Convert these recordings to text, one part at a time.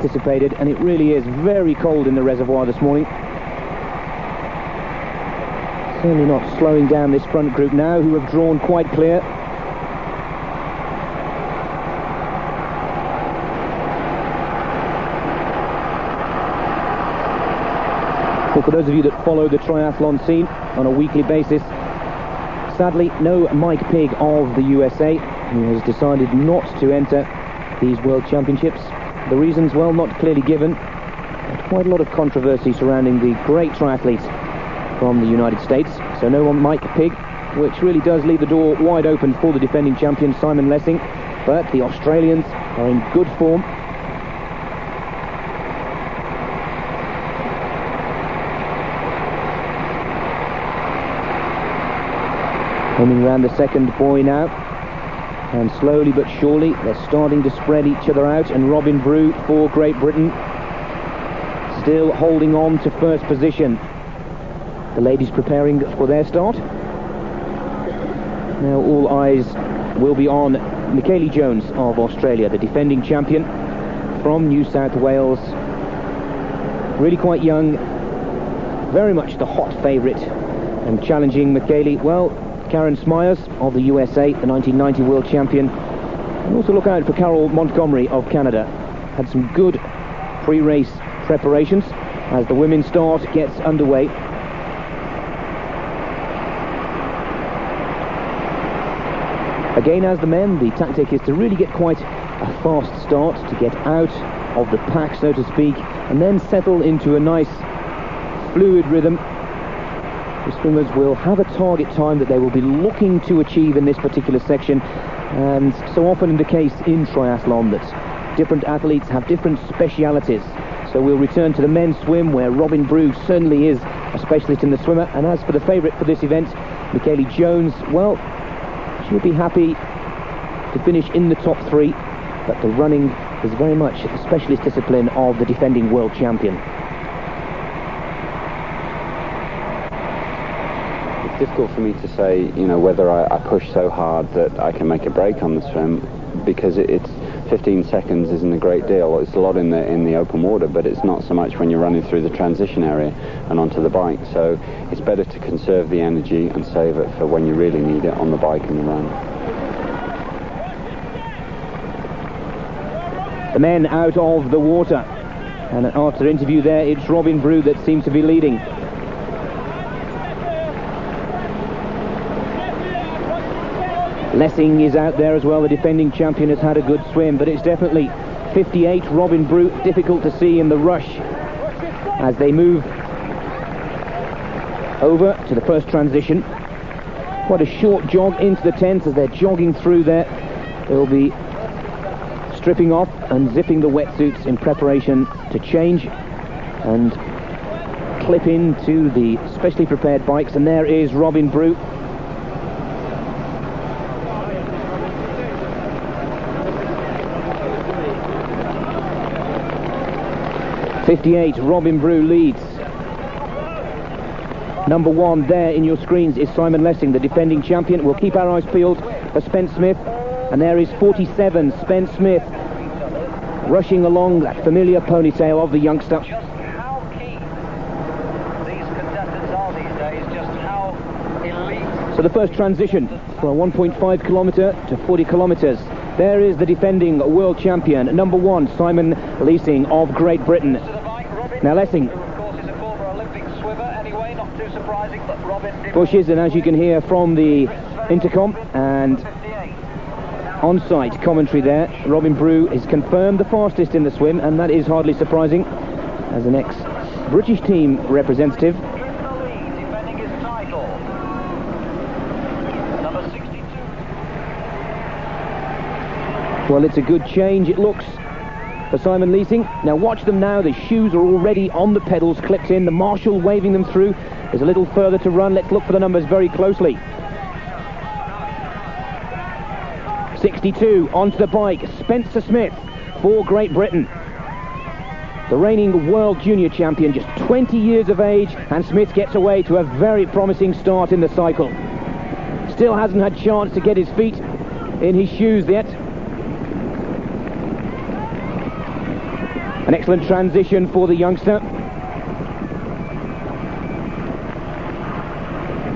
anticipated, and it really is very cold in the reservoir this morning. Certainly not slowing down this front group now, who have drawn quite clear. Well, for those of you that follow the triathlon scene on a weekly basis, sadly, no Mike Pigg of the USA, who has decided not to enter these World Championships. The reasons, well, not clearly given. But quite a lot of controversy surrounding the great triathlete from the United States. So no one Mike Pigg, which really does leave the door wide open for the defending champion Simon Lessing. But the Australians are in good form. Coming round the second buoy now, and slowly but surely they're starting to spread each other out, and Robin Brew for Great Britain still holding on to first position. The ladies preparing for their start. Now all eyes will be on Michellie Jones of Australia, the defending champion from New South Wales. Really quite young, very much the hot favourite, and challenging Michellie, well, Karen Smyers of the USA, the 1990 world champion. And also look out for Carol Montgomery of Canada. Had some good pre-race preparations as the women's start gets underway. Again, as the men, the tactic is to really get quite a fast start, to get out of the pack, so to speak, and then settle into a nice fluid rhythm. The swimmers will have a target time that they will be looking to achieve in this particular section, and so often in the case in triathlon that different athletes have different specialities. So we'll return to the men's swim, where Robin Brew certainly is a specialist in the swimmer, and as for the favourite for this event, Michellie Jones, well, she'll be happy to finish in the top three, but the running is very much the specialist discipline of the defending world champion. It's difficult for me to say, you know, whether I push so hard that I can make a break on the swim, because it's 15 seconds isn't a great deal. It's a lot in the open water, but it's not so much when you're running through the transition area and onto the bike. So it's better to conserve the energy and save it for when you really need it on the bike and the run. The men out of the water, and after interview there, it's Robin Brew that seems to be leading. Lessing is out there as well. The defending champion has had a good swim, but it's definitely 58 Robin Brew. Difficult to see in the rush as they move over to the first transition. Quite a short jog into the tent as they're jogging through there. They'll be stripping off and zipping the wetsuits in preparation to change and clip into the specially prepared bikes. And there is Robin Brew. .58, Robin Brew leads. Number one there in your screens is Simon Lessing, the defending champion. We'll keep our eyes peeled for Spence Smith. And there is 47, Spence Smith, rushing along that familiar ponytail of the youngster. Just how keen these contestants are these days, just how elite. So the first transition from 1.5 kilometre to 40 kilometres. There is the defending world champion, number one, Simon Lessing of Great Britain. Now Lessing pushes, and as you can hear from the intercom and on-site commentary there, Robin Brew is confirmed the fastest in the swim, and that is hardly surprising as an ex-British team representative. Well, it's a good change, it looks, for Simon Lessing. Now watch them now, the shoes are already on the pedals, clipped in, the marshal waving them through. There's a little further to run. Let's look for the numbers very closely. 62 onto the bike, Spencer Smith for Great Britain. The reigning world junior champion, just 20 years of age, and Smith gets away to a very promising start in the cycle. Still hasn't had chance to get his feet in his shoes yet. An excellent transition for the youngster.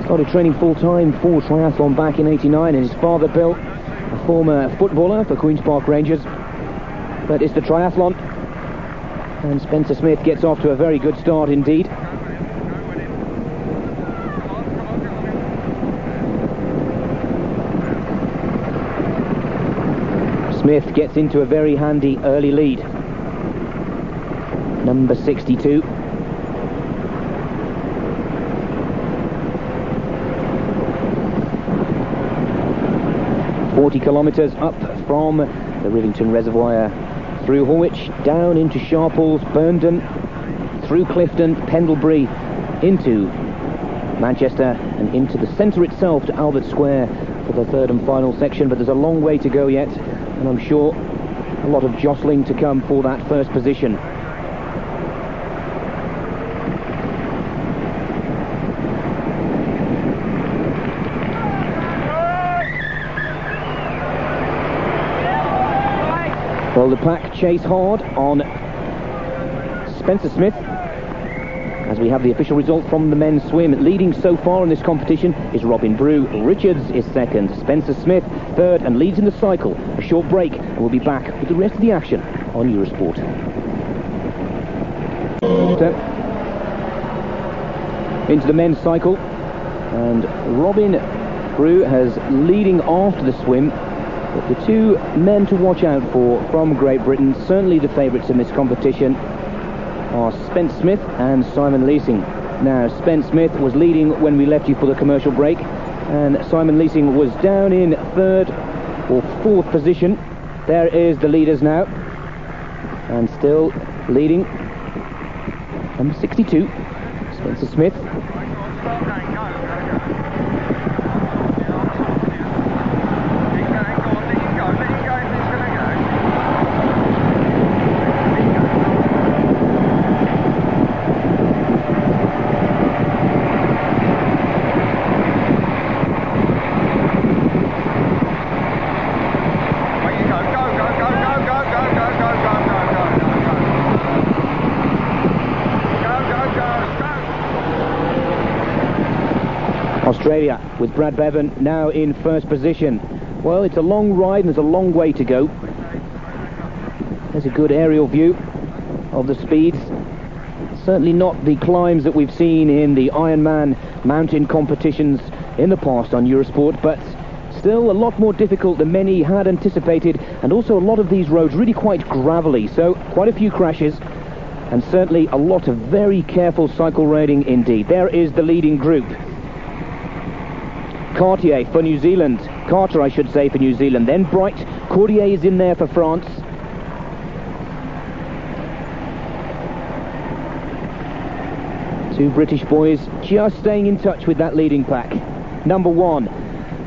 Started training full-time for triathlon back in '89, and his father, Bill, a former footballer for Queen's Park Rangers. But it's the triathlon, and Spencer Smith gets off to a very good start indeed. Smith gets into a very handy early lead. Number 62. "40 kilometres up from the Rivington Reservoir, through Horwich, down into Sharples, Burndon, through Clifton, Pendlebury, into Manchester, and into the centre itself to Albert Square for the third and final section. But there's a long way to go yet, and I'm sure a lot of jostling to come for that first position. Well, the pack chase hard on Spencer Smith, as we have the official result from the men's swim. Leading so far in this competition is Robin Brew. Richards is second. Spencer Smith third, and leads in the cycle. A short break, and we'll be back with the rest of the action on Eurosport. Into the men's cycle, and Robin Brew has leading after the swim. But the two men to watch out for from Great Britain, certainly the favourites in this competition, are Spence Smith and Simon Leasing. Now, Spence Smith was leading when we left you for the commercial break, and Simon Leasing was down in third or fourth position. There is the leaders now, and still leading, number 62, Spencer Smith. Australia with Brad Bevan now in first position. Well, it's a long ride and there's a long way to go. There's a good aerial view of the speeds. Certainly not the climbs that we've seen in the Ironman mountain competitions in the past on Eurosport, but still a lot more difficult than many had anticipated, and also a lot of these roads really quite gravelly, so quite a few crashes, and certainly a lot of very careful cycle riding indeed. There is the leading group. Cartier for New Zealand, Carter I should say for New Zealand, then Bright, Courtier is in there for France. Two British boys just staying in touch with that leading pack. Number one,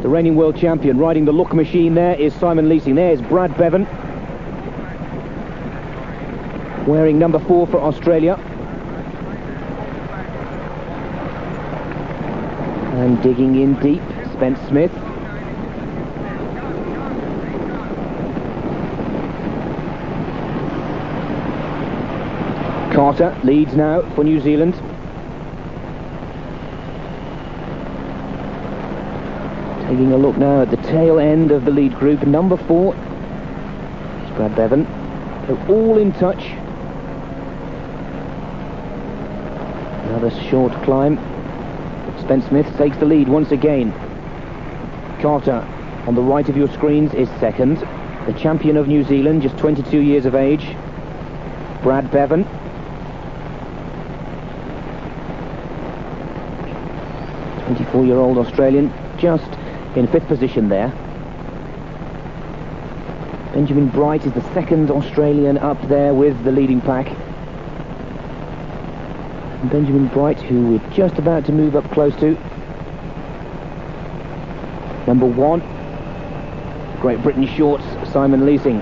the reigning world champion, riding the look machine there is Simon Leasing. There's Brad Bevan, wearing number 4 for Australia. And digging in deep, Spence Smith. Carter leads now for New Zealand. Taking a look now at the tail end of the lead group, number 4 is Brad Bevan. They're all in touch. Another short climb. Spence Smith takes the lead once again. Carter, on the right of your screens, is second. The champion of New Zealand, just 22 years of age, Brad Bevan. The 24-year-old Australian, just in 5th position there. Benjamin Bright is the second Australian up there with the leading pack. And Benjamin Bright, who we're just about to move up close to. Number 1, Great Britain shorts, Simon Leasing.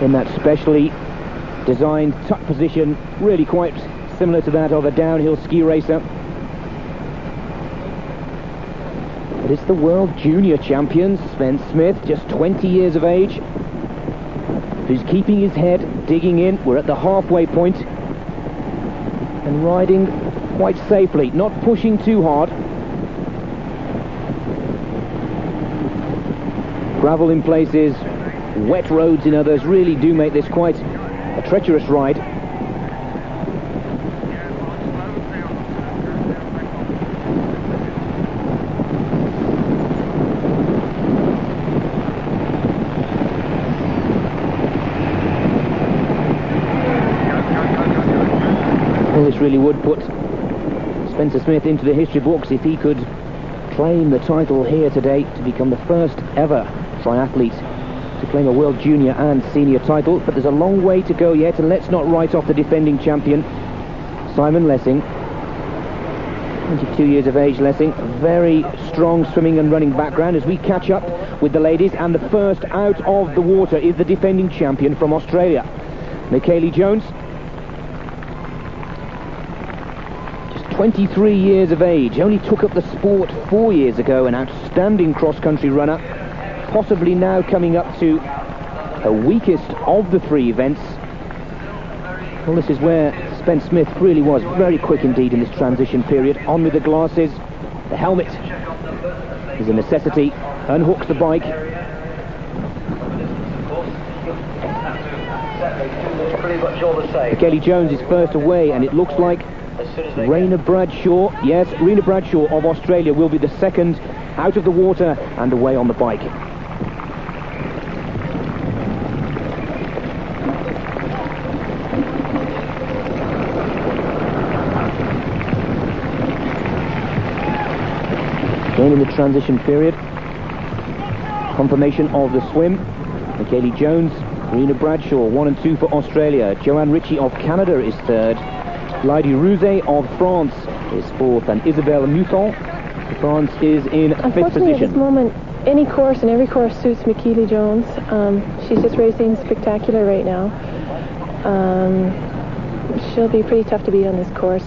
In that specially designed tuck position, really quite similar to that of a downhill ski racer. But it's the world junior champion, Spence Smith, just 20 years of age. who's keeping his head, digging in. We're at the halfway point and riding quite safely, not pushing too hard. Gravel in places, wet roads in others really do make this quite a treacherous ride. Well, this really would put Spencer Smith into the history books if he could claim the title here today to become the first ever triathlete to claim a World Junior and Senior title. But there's a long way to go yet, and let's not write off the defending champion, Simon Lessing. 22 years of age, Lessing. Very strong swimming and running background as we catch up with the ladies, and the first out of the water is the defending champion from Australia, Michellie Jones. Just 23 years of age, only took up the sport 4 years ago, an outstanding cross-country runner, possibly now coming up to a weakest of the three events. Well, this is where Spence Smith really was very quick indeed in this transition period. On with the glasses, the helmet is a necessity, unhooks the bike. Michellie Jones is first away, and it looks like Raina Bradshaw, yes, Raina Bradshaw of Australia will be the second out of the water and away on the bike. Again in the transition period, confirmation of the swim. Michellie Jones, Raina Bradshaw 1 and 2 for Australia. Joanne Ritchie of Canada is third. Lydie Rouzet of France is fourth, and Isabelle Mouton of France is in fifth Unfortunately, position. at this moment, any course and every course suits Michellie Jones. She's just racing spectacular right now. She'll be pretty tough to beat on this course.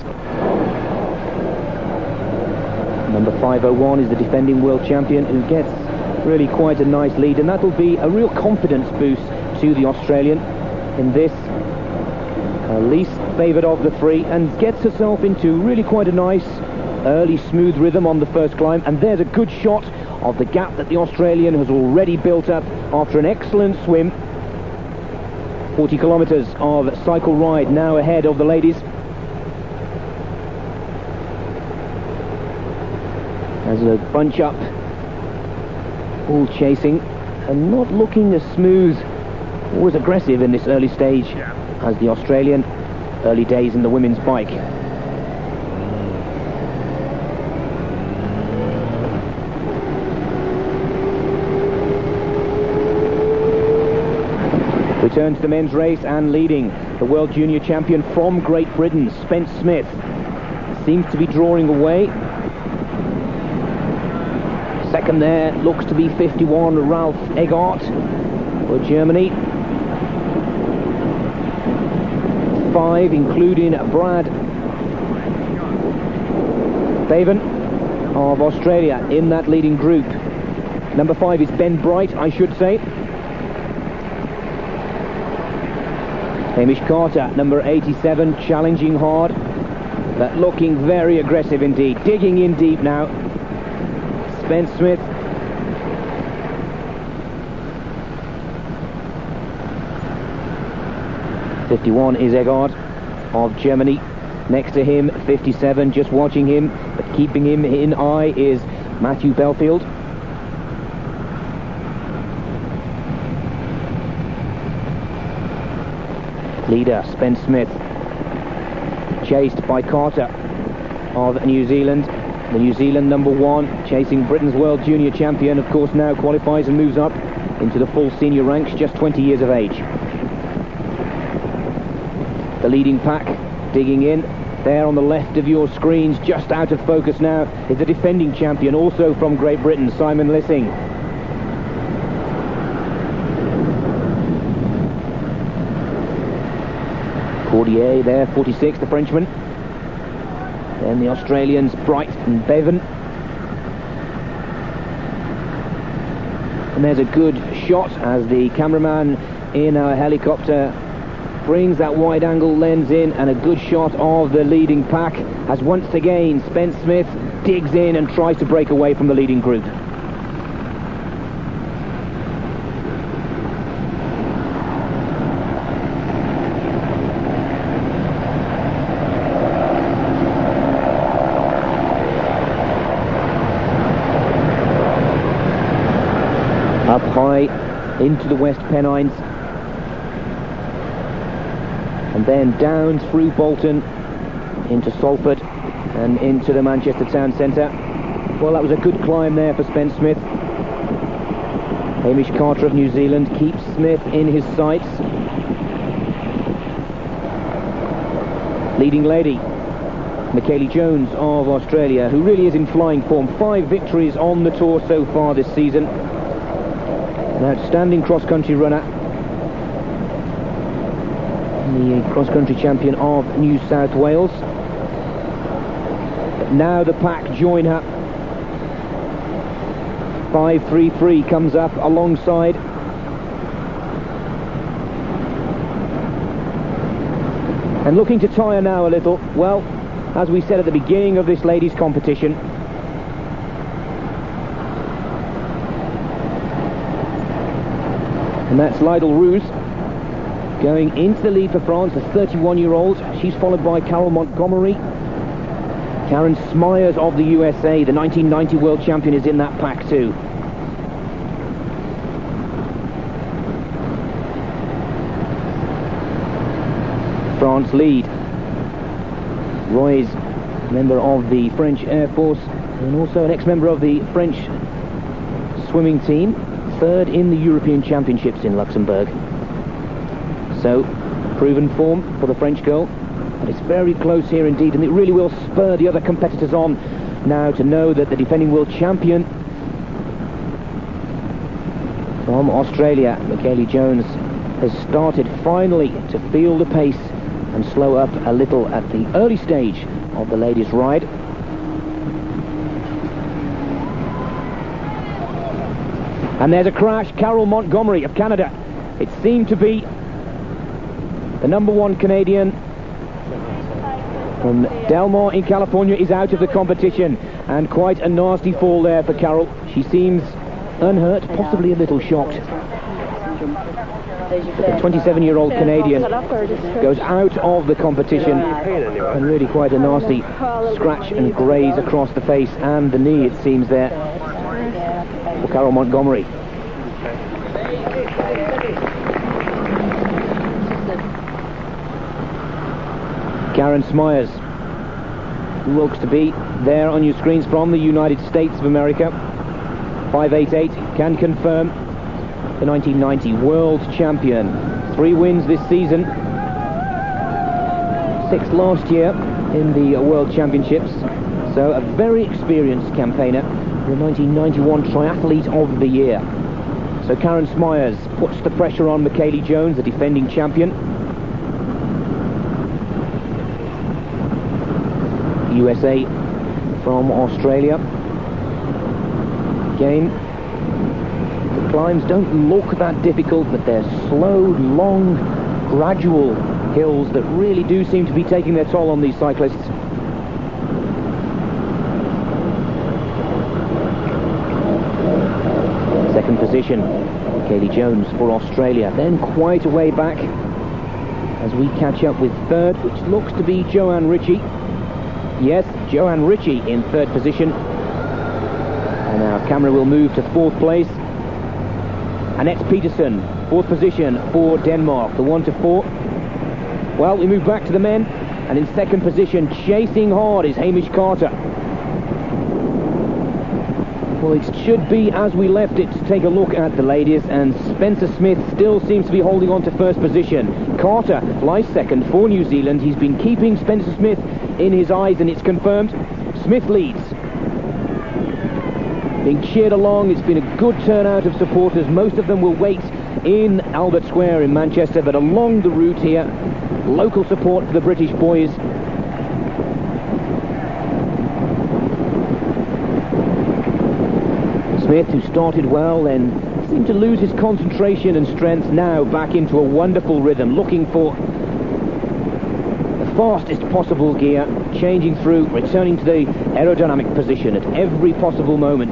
Number 501 is the defending world champion, who gets really quite a nice lead, and that'll be a real confidence boost to the Australian in this least favoured of the three, and gets herself into really quite a nice early smooth rhythm on the first climb. And there's a good shot of the gap that the Australian has already built up after an excellent swim. 40 kilometres of cycle ride now ahead of the ladies. As a bunch up, all chasing and not looking as smooth or as aggressive in this early stage as the Australian. Early days in the women's bike. We turn to the men's race, and leading the World Junior Champion from Great Britain, Spence Smith, seems to be drawing away. Second there looks to be 51, Ralph Eggart for Germany. 5, including Brad Bevan of Australia in that leading group. Number 5 is Ben Bright, I should say. Hamish Carter, number 87, challenging hard, but looking very aggressive indeed. Digging in deep now. Spence Smith. '51 is Eggart of Germany. Next to him, 57, just watching him, but keeping him in eye, is Matthew Belfield. Leader, Spence Smith, chased by Carter of New Zealand. The New Zealand number 1, chasing Britain's World Junior Champion, of course now qualifies and moves up into the full senior ranks, just 20 years of age. The leading pack digging in. There on the left of your screens, just out of focus now, is the defending champion, also from Great Britain, Simon Lessing. Cordier there, 46, the Frenchman. Then the Australians, Bright and Bevan. And there's a good shot as the cameraman in our helicopter brings that wide-angle lens in, and a good shot of the leading pack as once again Spence Smith digs in and tries to break away from the leading group. Up high into the West Pennines, and then down through Bolton into Salford and into the Manchester town centre. Well, that was a good climb there for Spence Smith. Hamish Carter of New Zealand keeps Smith in his sights. Leading lady, Michellie Jones of Australia, who really is in flying form. 5 victories on the tour so far this season. An outstanding cross-country runner. The cross-country champion of New South Wales. But now the pack join her. 5:33 comes up alongside. And looking to tire now a little. Well, as we said at the beginning of this ladies' competition, and that's Lydell Roos going into the lead for France, the 31-year-old. She's followed by Carol Montgomery. Karen Smyers of the USA, the 1990 world champion, is in that pack too. France lead. Roy's a member of the French Air Force and also an ex-member of the French swimming team. 3rd in the European Championships in Luxembourg. So, proven form for the French girl. But it's very close here indeed, and it really will spur the other competitors on now to know that the defending world champion from Australia, Michellie Jones, has started finally to feel the pace and slow up a little at the early stage of the ladies' ride. And there's a crash. Carol Montgomery of Canada. It seemed to be the number 1 Canadian from Delmar in California is out of the competition, and quite a nasty fall there for Carol. She seems unhurt, possibly a little shocked. The 27-year-old Canadian goes out of the competition, and really quite a nasty scratch and graze across the face and the knee, it seems, there for Carol Montgomery. Karen Smyers, who looks to be there on your screens from the United States of America. 5.88, can confirm the 1990 world champion. 3 wins this season, 6th last year in the World Championships. So a very experienced campaigner, the 1991 Triathlete of the Year. So Karen Smyers puts the pressure on Michellie Jones, the defending champion. USA from Australia. Again, the climbs don't look that difficult, but they're slow, long, gradual hills that really do seem to be taking their toll on these cyclists. Second position, Michellie Jones for Australia. Then quite a way back as we catch up with 3rd, which looks to be Joanne Ritchie. Yes, Joanne Ritchie in 3rd position. And our camera will move to 4th place. Annette Peterson, 4th position for Denmark, the 1 to 4. Well, we move back to the men, and in 2nd position, chasing hard, is Hamish Carter. Well, it should be as we left it to take a look at the ladies, and Spencer Smith still seems to be holding on to 1st position. Carter lies 2nd for New Zealand. He's been keeping Spencer Smith in his eyes, and it's confirmed. Smith leads. Being cheered along, it's been a good turnout of supporters. Most of them will wait in Albert Square in Manchester, but along the route here, local support for the British boys. Smith, who started well, then seemed to lose his concentration and strength, now back into a wonderful rhythm, looking for the fastest possible gear, changing through, returning to the aerodynamic position at every possible moment.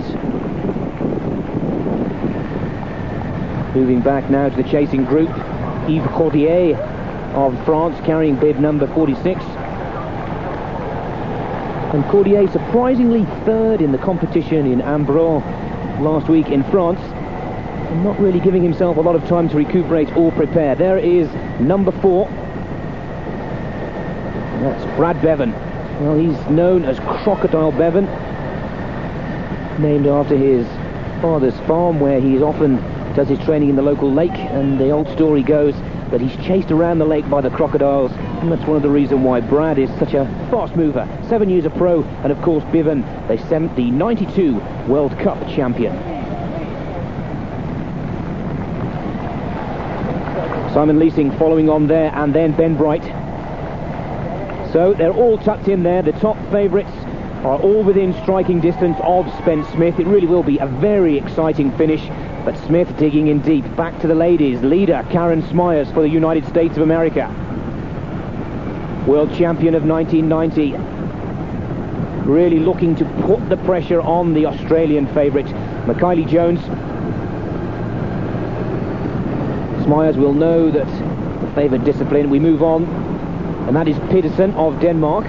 Moving back now to the chasing group, Yves Cordier of France carrying bib number 46. And Cordier surprisingly third in the competition in Ambron last week in France, and not really giving himself a lot of time to recuperate or prepare. There is number 4. That's Brad Bevan. Well, he's known as Crocodile Bevan, named after his father's farm, where he often does his training in the local lake, and the old story goes that he's chased around the lake by the crocodiles, and that's one of the reasons why Brad is such a fast mover. 7 years a pro, and of course Bevan, the 92 World Cup champion. Simon Leasing following on there, and then Ben Bright. So they're all tucked in there. The top favourites are all within striking distance of Spence Smith. It really will be a very exciting finish. But Smith digging in deep. Back to the ladies. Leader Karen Smyers for the United States of America. World champion of 1990. Really looking to put the pressure on the Australian favourite, Michellie Jones. Smyers will know that the favoured discipline. We move on. And that is Pedersen of Denmark.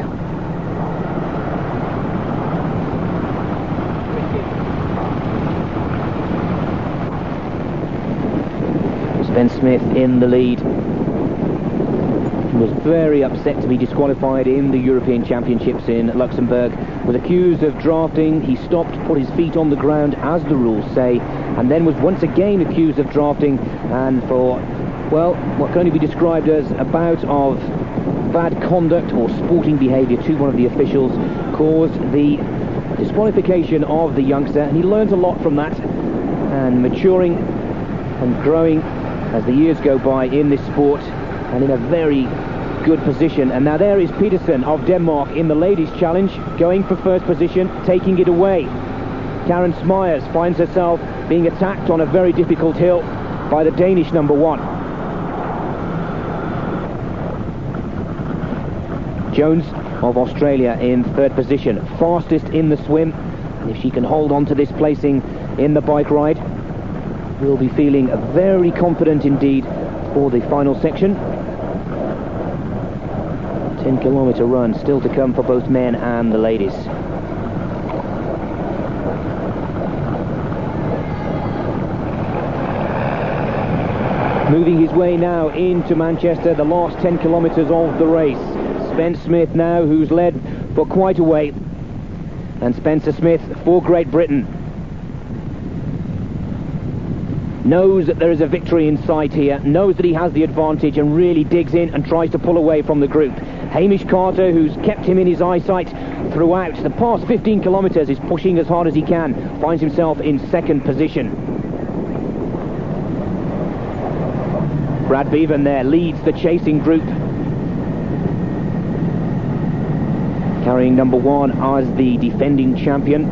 Ben Smith in the lead. He was very upset to be disqualified in the European Championships in Luxembourg. Was accused of drafting. He stopped, put his feet on the ground, as the rules say, and then was once again accused of drafting, and for, well, what can only be described as a bout of bad conduct or sporting behaviour to one of the officials, caused the disqualification of the youngster. And he learned a lot from that, and maturing and growing as the years go by in this sport, and in a very good position. And now there is Pedersen of Denmark in the ladies' challenge, going for first position, taking it away. Karen Smyers finds herself being attacked on a very difficult hill by the Danish number 1. Jones of Australia in third position, fastest in the swim, and if she can hold on to this placing in the bike ride, we'll be feeling very confident indeed for the final section. 10-kilometre run still to come for both men and the ladies. Moving his way now into Manchester, the last 10 kilometres of the race. Spence Smith now, who's led for quite a way, and Spencer Smith for Great Britain. Knows that there is a victory in sight here, knows that he has the advantage, and really digs in and tries to pull away from the group. Hamish Carter, who's kept him in his eyesight throughout the past 15 kilometres, is pushing as hard as he can, finds himself in second position. Brad Bevan there leads the chasing group, carrying number 1 as the defending champion.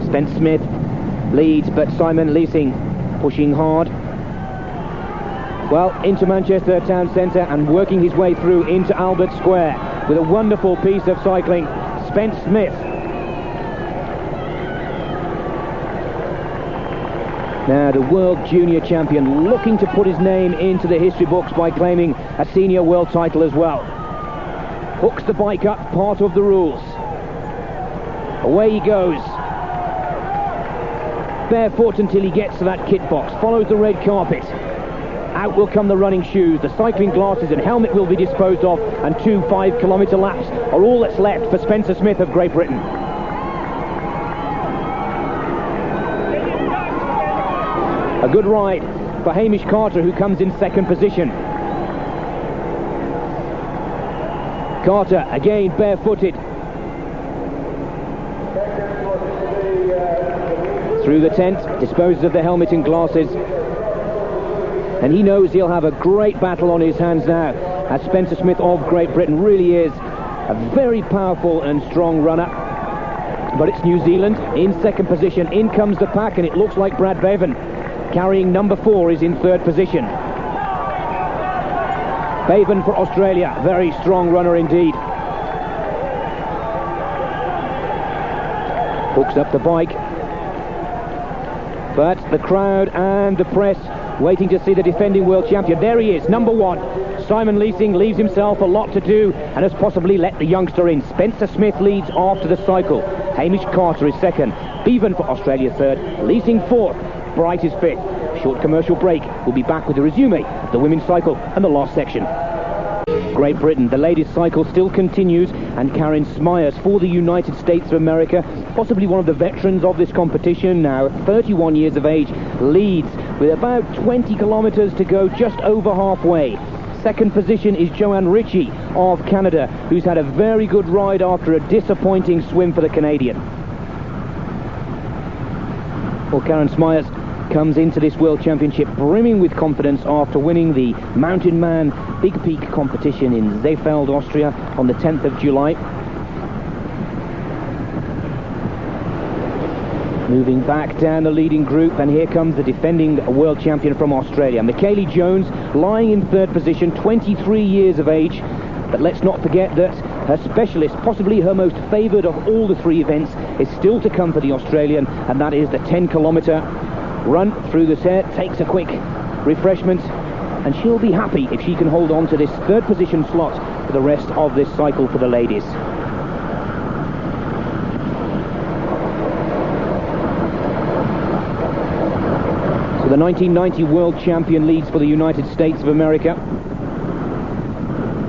Spence Smith leads, but Simon Leasing pushing hard. Well, into Manchester town centre and working his way through into Albert Square with a wonderful piece of cycling. Spence Smith. Now the world junior champion, looking to put his name into the history books by claiming a senior world title as well. Hooks the bike up, part of the rules. Away he goes. Barefoot until he gets to that kit box, follows the red carpet. Out will come the running shoes, the cycling glasses and helmet will be disposed of, and 2 5-kilometre laps are all that's left for Spencer Smith of Great Britain. A good ride for Hamish Carter, who comes in second position. Carter again barefooted through the tent, disposes of the helmet and glasses, and he knows he'll have a great battle on his hands now, as Spencer Smith of Great Britain really is a very powerful and strong runner. But it's New Zealand in second position. In comes the pack, and it looks like Brad Bevan carrying number 4, is in 3rd position. Bevan for Australia, very strong runner indeed. Hooks up the bike. But the crowd and the press waiting to see the defending world champion. There he is, number 1. Simon Leasing leaves himself a lot to do and has possibly let the youngster in. Spencer Smith leads after the cycle. Hamish Carter is 2nd. Bevan for Australia 3rd. Leasing 4th. Bright is 5th. Short commercial break. We'll be back with a resume of the women's cycle and the last section. Great Britain, the ladies' cycle still continues, and Karen Smyers for the United States of America, possibly one of the veterans of this competition now, 31 years of age, leads with about 20 kilometres to go, just over halfway. 2nd position is Joanne Ritchie of Canada, who's had a very good ride after a disappointing swim for the Canadian. Well, Karen Smyers comes into this World Championship brimming with confidence after winning the Mountain Man Big Peak competition in Seefeld, Austria on the 10th of July. Moving back down the leading group, and here comes the defending world champion from Australia, Michellie Jones, lying in 3rd position, 23 years of age. But let's not forget that her specialist, possibly her most favoured of all the 3 events, is still to come for the Australian, and that is the 10-kilometre run through the set. Takes a quick refreshment, and she'll be happy if she can hold on to this 3rd position slot for the rest of this cycle for the ladies. So the 1990 world champion leads for the United States of America.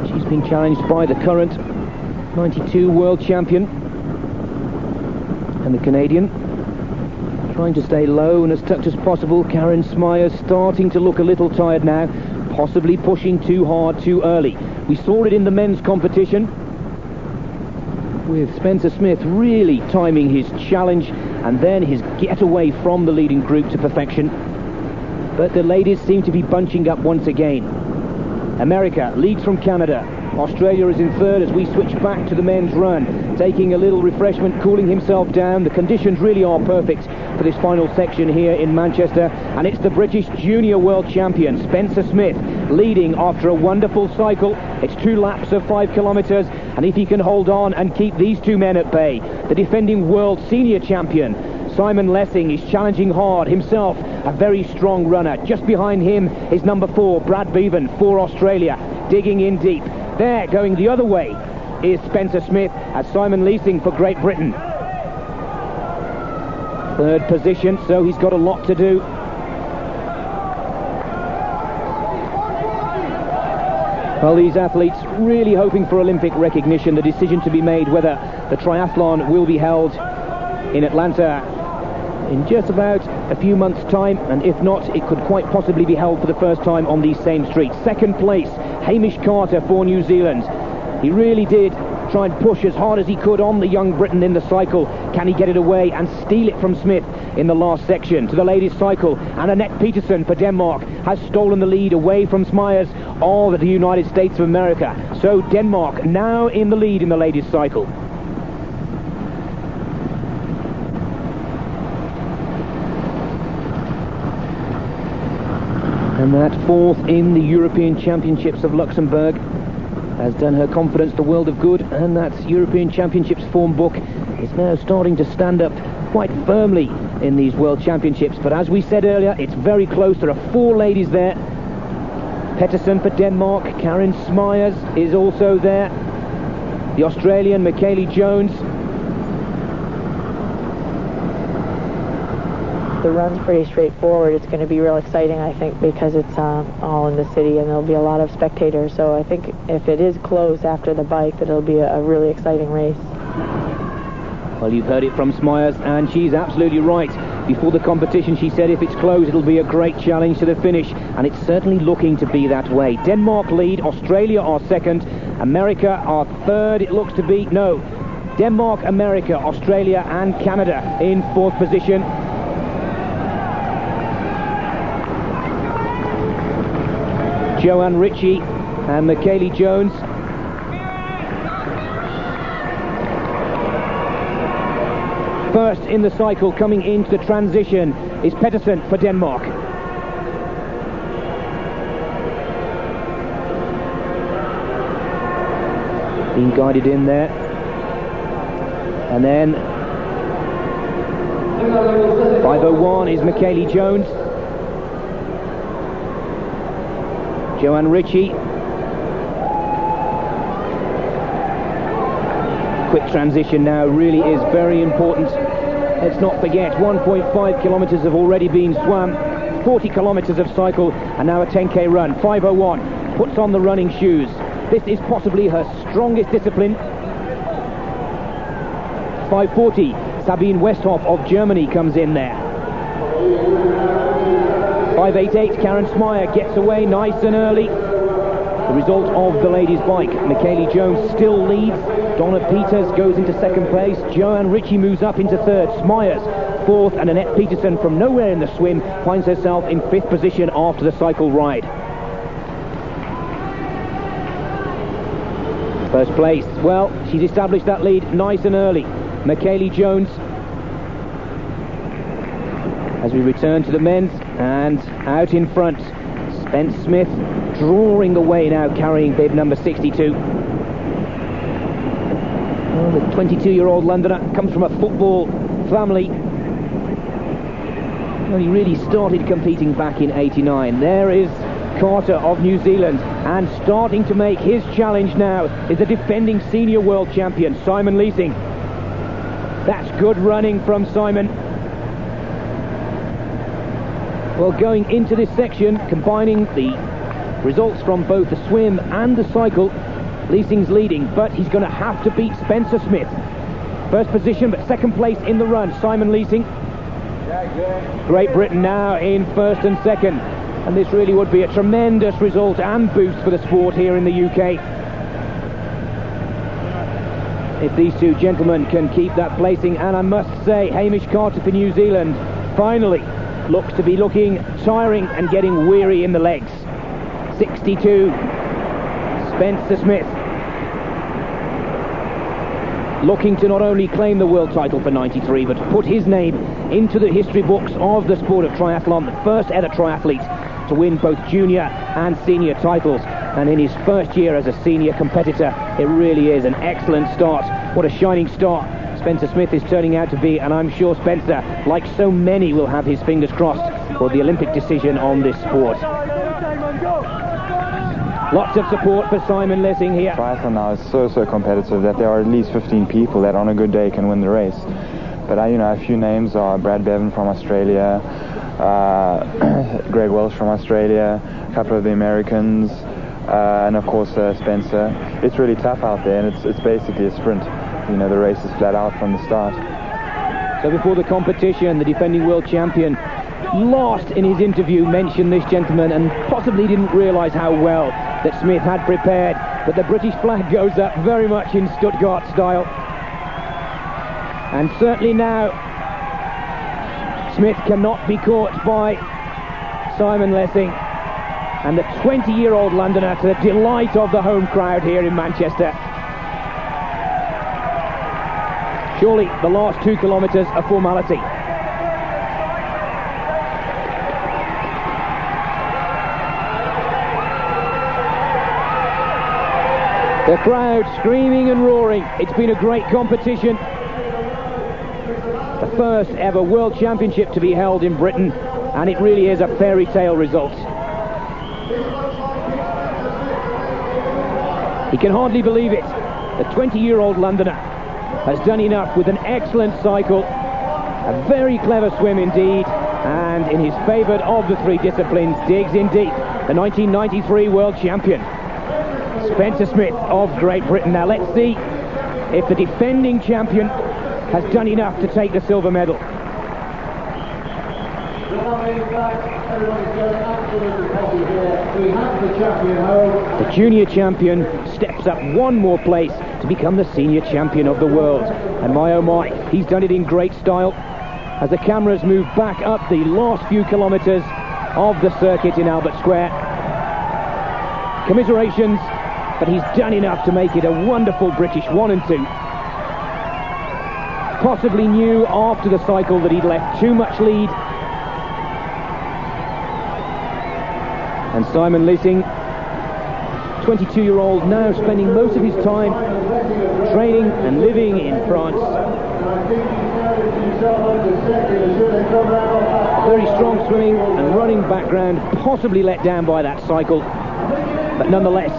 She's been challenged by the current 92 world champion and the Canadian, trying to stay low and as tucked as possible. Karen Smyers starting to look a little tired now, possibly pushing too hard too early. We saw it in the men's competition with Spencer Smith really timing his challenge and then his getaway from the leading group to perfection. But the ladies seem to be bunching up once again. America leads from Canada. Australia is in 3rd as we switch back to the men's run, taking a little refreshment, cooling himself down. The conditions really are perfect for this final section here in Manchester, and it's the British junior world champion Spencer Smith leading after a wonderful cycle. It's 2 laps of 5 kilometres, and if he can hold on and keep these 2 men at bay, the defending world senior champion Simon Lessing is challenging hard himself, a very strong runner. Just behind him is number 4 Brad Bevan for Australia, digging in deep. There, going the other way, is Spencer Smith as Simon Leasing for Great Britain. 3rd position, so he's got a lot to do. Well, these athletes really hoping for Olympic recognition. The decision to be made whether the triathlon will be held in Atlanta in just about a few months' time, and if not, it could quite possibly be held for the first time on these same streets. 2nd place, Hamish Carter for New Zealand. He really did try and push as hard as he could on the young Briton in the cycle. Can he get it away and steal it from Smith in the last section? To the ladies' cycle, and Annette Peterson for Denmark has stolen the lead away from Smyers of the United States of America. So Denmark now in the lead in the ladies' cycle. And that 4th in the European Championships of Luxembourg has done her confidence the world of good, and that European Championships form book is now starting to stand up quite firmly in these World Championships. But as we said earlier, it's very close. There are 4 ladies there. Pettersson for Denmark, Karen Smyers is also there, the Australian Michellie Jones. The run's pretty straightforward. It's going to be real exciting, I think, because it's all in the city and there'll be a lot of spectators. So I think if it is close after the bike, that it'll be a really exciting race. Well, you've heard it from Smyers, and she's absolutely right. Before the competition, she said if it's close, it'll be a great challenge to the finish, and it's certainly looking to be that way. Denmark lead, Australia are 2nd, America are 3rd, it looks to be. No, Denmark, America, Australia and Canada in 4th position. Joanne Ritchie and Michellie Jones. First in the cycle, coming into the transition, is Pettersson for Denmark. being guided in there. And then 5:01 is Michellie Jones. Joanne Ritchie. Quick transition now really is very important. Let's not forget 1.5 kilometres have already been swum, 40 kilometres of cycle, and now a 10k run. 5:01 puts on the running shoes. This is possibly her strongest discipline. 5:40, Sabine Westhoff of Germany comes in there. 5:88, Karen Smyers gets away nice and early. The result of the ladies' bike, Michellie Jones still leads. Donna Peters goes into second place. Joanne Ritchie moves up into third. Smyers fourth, and Annette Peterson from nowhere in the swim finds herself in fifth position after the cycle ride. First place, well, she's established that lead nice and early. Michellie Jones. As we return to the men's, and out in front, Spence Smith drawing the way now, carrying bib number 62. Well, the 22-year-old Londoner comes from a football family. Well, he really started competing back in '89. There is Carter of New Zealand, and starting to make his challenge now is the defending senior world champion, Simon Leasing. That's good running from Simon. Well, going into this section, combining the results from both the swim and the cycle, Leasing's leading, but he's going to have to beat Spencer Smith. First position, but second place in the run, Simon Leasing. Great Britain now in first and second, and this really would be a tremendous result and boost for the sport here in the UK. If these two gentlemen can keep that placing, and I must say, Hamish Carter for New Zealand finally looks to be looking tiring and getting weary in the legs. 62, Spencer Smith, looking to not only claim the world title for '93, but to put his name into the history books of the sport of triathlon, the first ever triathlete to win both junior and senior titles. And in his first year as a senior competitor, it really is an excellent start. What a shining start Spencer Smith is turning out to be, and I'm sure Spencer, like so many, will have his fingers crossed for the Olympic decision on this sport. Lots of support for Simon Leasing here. Triathlon now is so competitive that there are at least 15 people that on a good day can win the race. But a few names are Brad Bevan from Australia, Greg Welsh from Australia, a couple of the Americans, and of course Spencer. It's really tough out there, and it's basically a sprint. The race is flat out from the start. So before the competition, the defending world champion, last in his interview, mentioned this gentleman and possibly didn't realise how well that Smith had prepared. But the British flag goes up very much in Stuttgart style. And certainly now, Smith cannot be caught by Simon Leasing. And the 20-year-old Londoner, to the delight of the home crowd here in Manchester. Surely the last 2 kilometres a formality. The crowd screaming and roaring. It's been a great competition. The first ever World Championship to be held in Britain, and it really is a fairy tale result. He can hardly believe it. The 20-year-old Londoner has done enough with an excellent cycle, a very clever swim indeed, and in his favoured of the 3 disciplines, digs in deep, the 1993 World Champion, Spencer Smith of Great Britain. Now let's see if the defending champion has done enough to take the silver medal. The junior champion steps up one more place to become the senior champion of the world. And my oh my, he's done it in great style as the cameras move back up the last few kilometres of the circuit in Albert Square. Commiserations, but he's done enough to make it a wonderful British 1 and 2. Possibly knew after the cycle that he'd left too much lead. And Simon Leasing 22-year-old now spending most of his time training and living in France. Very strong swimming and running background, possibly let down by that cycle, but nonetheless,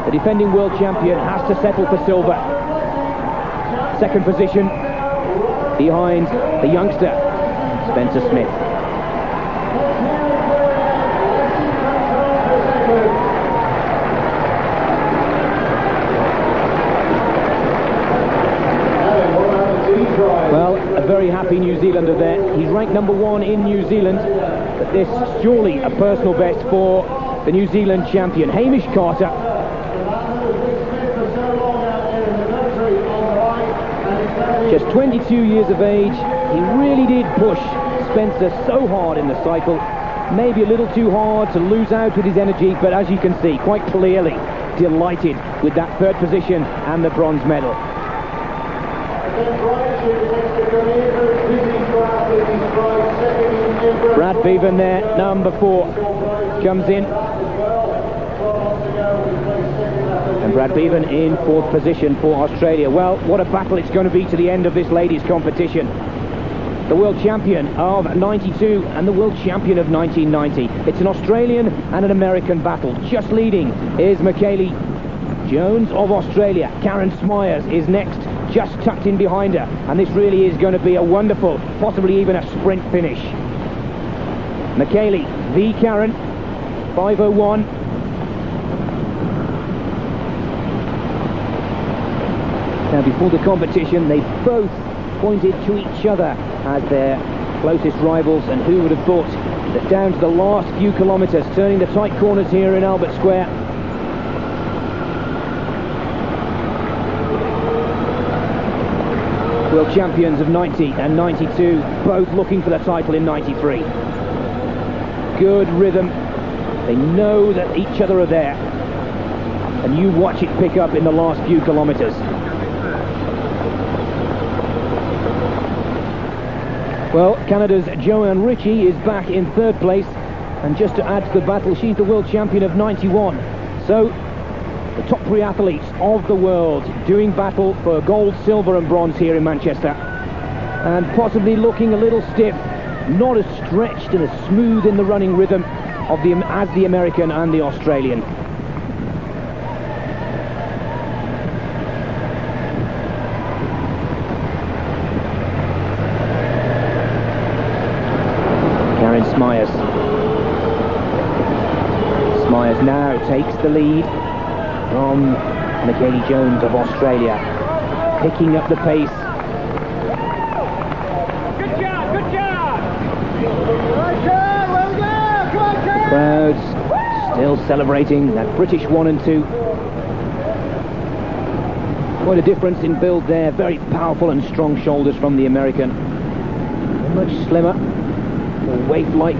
the defending world champion has to settle for silver. Second position behind the youngster, Spencer Smith. Well, a very happy New Zealander there. He's ranked number 1 in New Zealand, but this is surely a personal best for the New Zealand champion, Hamish Carter. Just 22 years of age, he really did push Spencer so hard in the cycle, maybe a little too hard to lose out with his energy, but as you can see, quite clearly delighted with that third position and the bronze medal. Brad Bevan there, number 4, comes in. And Brad Bevan in 4th position for Australia. Well, what a battle it's going to be to the end of this ladies' competition. The world champion of 92 and the world champion of 1990. It's an Australian and an American battle. Just leading is Michellie Jones of Australia. Karen Smyers is next, just tucked in behind her. And this really is going to be a wonderful, possibly even a sprint finish. Michellie v Karen, 5:01. Now, before the competition, they both pointed to each other as their closest rivals, and who would have thought that down to the last few kilometres, turning the tight corners here in Albert Square, world champions of 90 and 92, both looking for the title in 93. Good rhythm. They know that each other are there, and you watch it pick up in the last few kilometres. Well, Canada's Joanne Ritchie is back in 3rd place, and just to add to the battle, she's the world champion of 91. So, the top 3 athletes of the world doing battle for gold, silver and bronze here in Manchester, and possibly looking a little stiff, not as stretched and as smooth in the running rhythm of as the American and the Australian. Smyers. Smyers now takes the lead from Michellie Jones of Australia, picking up the pace. Good job, good job! The crowds still celebrating that British 1 and 2. Quite a difference in build there, very powerful and strong shoulders from the American. Much slimmer, more waif-like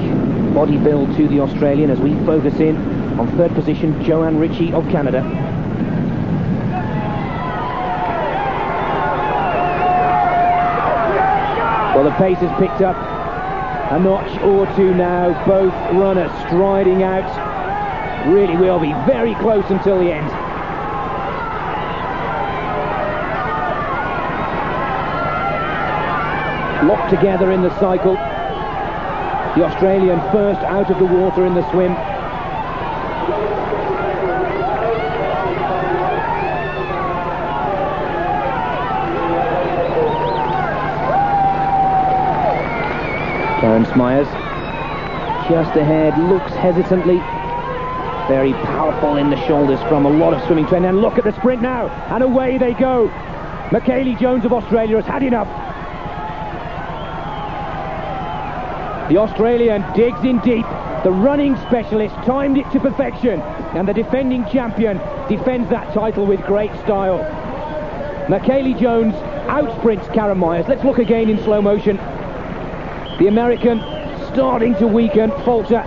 body build to the Australian, as we focus in on 3rd position, Joanne Ritchie of Canada. Well, the pace has picked up a notch or 2 now, both runners striding out. Really will be very close until the end. Locked together in the cycle. The Australian first out of the water in the swim. Karen Smyers just ahead, looks hesitantly. Very powerful in the shoulders from a lot of swimming training. And look at the sprint now, and away they go. Michellie Jones of Australia has had enough. The Australian digs in deep. The running specialist timed it to perfection, and the defending champion defends that title with great style. Michellie Jones outsprints Karen Smyers. Let's look again in slow motion. The American starting to weaken, falter,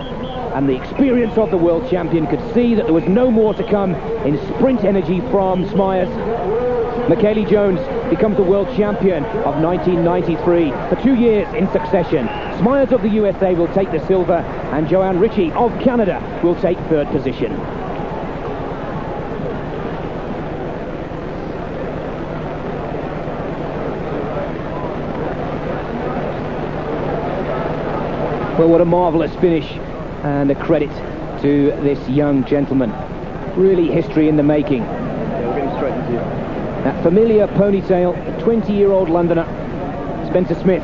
and the experience of the world champion could see that there was no more to come in sprint energy from Smyers. Michellie Jones becomes the world champion of 1993 for 2 years in succession. Smyers of the USA will take the silver, and Joanne Ritchie of Canada will take 3rd position. Well, what a marvellous finish, and a credit to this young gentleman. Really history in the making. Yeah, we're getting straight into you. That familiar ponytail, 20-year-old Londoner, Spencer Smith.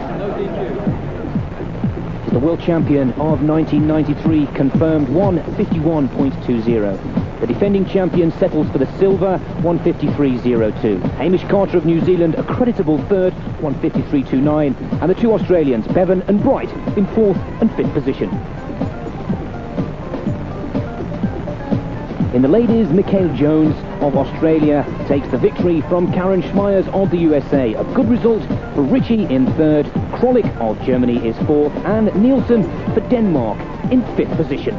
The world champion of 1993, confirmed 151.20. The defending champion settles for the silver, 153.02. Hamish Carter of New Zealand, a creditable third, 153.29. And the two Australians, Bevan and Bright, in fourth and fifth position. In the ladies, Michellie Jones of Australia takes the victory from Karen Smyers of the USA. A good result for Ritchie in third, Krolik of Germany is fourth, and Nielsen for Denmark in fifth position.